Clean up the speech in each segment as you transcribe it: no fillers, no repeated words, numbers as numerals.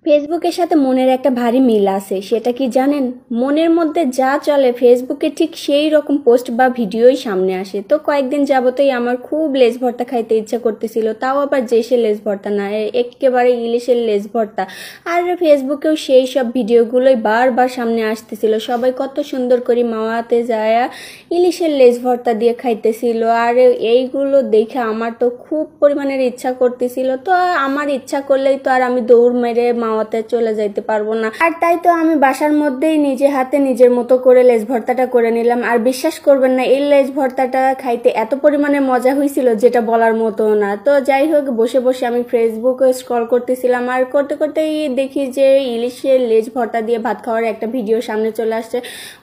ফেসবুকের সাথে মনের একটা ভারী মিল আছে, সেটা কি জানেন? মনের মধ্যে যা চলে ফেসবুকে ঠিক সেই রকম পোস্ট বা ভিডিওই সামনে আসে। তো কয়েকদিন যাবতই আমার খুব লেজ ভর্তা খাইতে ইচ্ছা করতেছিল, তাও আবার দেশের লেজ ভর্তা না, একেবারে ইলিশের লেজ ভর্তা। আর ফেসবুকেও সেই সব ভিডিওগুলোই বারবার সামনে আসতেছিল, সবাই কত সুন্দর করে মাওয়াতে যায় ইলিশের লেজ ভর্তা দিয়ে খাইতেছিল। আর এইগুলো দেখে আমার তো খুব পরিমাণের ইচ্ছা করতেছিল। তো আমার ইচ্ছা করলেই তো আর আমি দৌড় মেরে মাওয়াতে চলে যাইতে পারবো না। আর তাই তো আমি বাসার মধ্যেই নিজে হাতে নিজের মতো করে লেজ ভর্তাটা করে নিলাম। আর বিশ্বাস করবেন না, এই লেজ ভর্তাটা খাইতে এত পরিমাণে মজা হয়েছিল যেটা বলার মতো না। তো যাই হোক, বসে বসে আমি ফেসবুকে স্ক্রল করতেছিলাম, আর করতে করতেই দেখি যে ইলিশের লেজ ভর্তা দিয়ে ভাত খাওয়ার একটা ভিডিও সামনে চলে আসছে।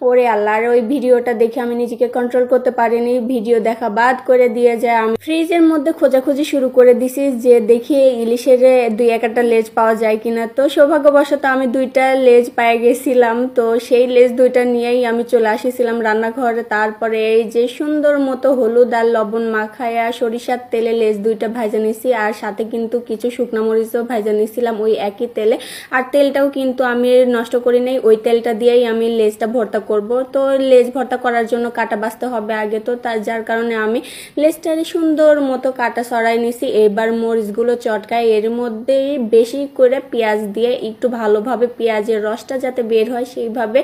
ওরে আল্লাহ! আর ওই ভিডিওটা দেখে আমি নিজেকে কন্ট্রোল করতে পারিনি, ভিডিও দেখা বাদ করে দিয়ে যায়। আমি ফ্রিজের মধ্যে খোঁজাখুঁজি শুরু করে দিছি যে দেখি ইলিশের দুই একটা লেজ পাওয়া যায় কিনা। তো সৌভাগ্যবশত আমি দুইটা লেজ পেয়ে গেছিলাম। তো সেই লেজ দুইটা নিয়েই আমি চলে আসিছিলাম রান্নাঘরে। তারপরে এই যে সুন্দর মতো হলুদ আর লবণ মাখায়া সরিষার তেলে লেজ দুইটা ভাজা নিছি, আর সাথে কিন্তু কিছু শুকনা মরিচও ভাজা নিছিলাম ওই একই তেলে। আর তেলটাও কিন্তু আমি নষ্ট করি নাই, ওই তেলটা দিয়েই আমি লেজটা ভর্তা করব। তো লেজ ভর্তা করার জন্য কাটা বাছতে হবে আগে, তো যার কারণে আমি লেজটারে সুন্দর মতো কাটা সরাই নিছি। এবার মরিচগুলো চটকায় এর মধ্যে বেশি করে পেঁয়াজ দিয়ে একটু ভালোভাবে পেঁয়াজের রসটা যাতে বের হয় সেইভাবে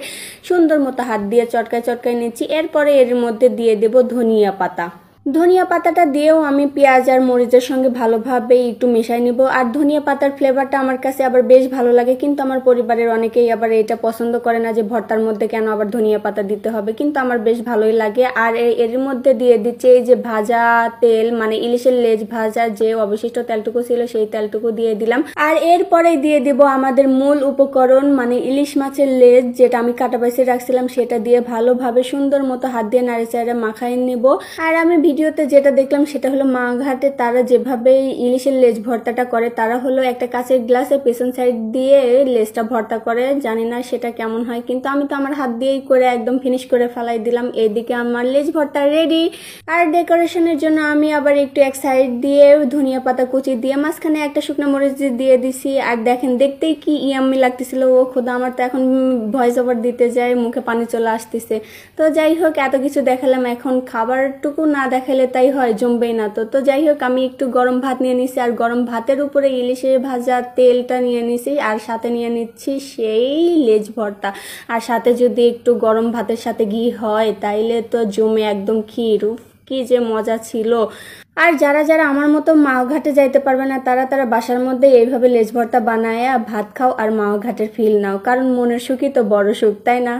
সুন্দর মতো হাত দিয়ে চটকায় চটকায় নিচ্ছি। এরপরে এর মধ্যে দিয়ে দেব ধনিয়া পাতা। ধনিয়া পাতাটা দিয়েও আমি পেঁয়াজ আর মরিচের সঙ্গে ভালোভাবে একটু মিশাই নিব। আর ধনিয়া পাতার ফ্লেভারটা আমার কাছে আবার বেশ ভালো লাগে, কিন্তু আমার পরিবারের অনেকেই আবার এটা পছন্দ করে না যে ভর্তার মধ্যে কেন আবার ধনিয়া পাতা দিতে হবে, কিন্তু আমার বেশ ভালোই লাগে। আর এর মধ্যে দিয়ে দিচ্ছে এই যে ভাজা তেল, মানে ইলিশের লেজ ভাজা যে অবশিষ্ট তেলটুকু ছিল সেই তেলটুকু দিয়ে দিলাম। আর এরপরে দিয়ে দিব আমাদের মূল উপকরণ, মানে ইলিশ মাছের লেজ যেটা আমি কাটা বাইসে রাখছিলাম, সেটা দিয়ে ভালোভাবে সুন্দর মতো হাত দিয়ে নাড়ে চাড়ে মাখাই নিব। আর আমি ভিডিওতে যেটা দেখলাম সেটা হলো মা ঘাটে তারা যেভাবে ইলিশের লেজ ভর্তাটা করে, তারা হলো একটা কাঁচের গ্লাসে পেছন সাইড দিয়ে লেজটা ভর্তা করে। জানি না সেটা কেমন হয়, কিন্তু আমি তো আমার হাত দিয়েই করে একদম ফিনিশ করে ফেলাই দিলাম। এইদিকে আমার লেজ ভর্তা রেডি। আর ডেকোরেশনের জন্য আমি আবার একটু এক সাইড দিয়ে ধনিয়া পাতা কুচি দিয়ে মাঝখানে একটা শুকনো মরিচ দিয়ে দিছি। আর দেখেন দেখতেই কি ইয়াম্মি লাগতেছিল। ও খোদা, আমার তো এখন ভয়েস ওভার দিতে যায় মুখে পানি চলে আসতেছে। তো যাই হোক, এত কিছু দেখালাম, এখন খাবারটুকু না দেখালে তাই হয়, জমবেই না। তো যাই হোক, আমি একটু গরম ভাত নিয়ে নিছি, আর গরম ভাতের উপরে ইলিশের ভাজা তেলটা নিয়ে নিছি, আর সাথে নিয়ে নিচ্ছি সেই লেজ ভর্তা। আর সাথে যদি একটু গরম ভাতের সাথে ঘি হয় তাইলে তো জমে একদম ক্ষীর। কি যে মজা ছিল। আর যারা যারা আমার মতো মাওঘাটে যাইতে পারবে না, তারা বাসার মধ্যে এইভাবে লেজ ভর্তা বানায়া ভাত খাও আর মাওঘাটের ফিল নাও, কারণ মনের সুখই তো বড় সুখ, তাই না?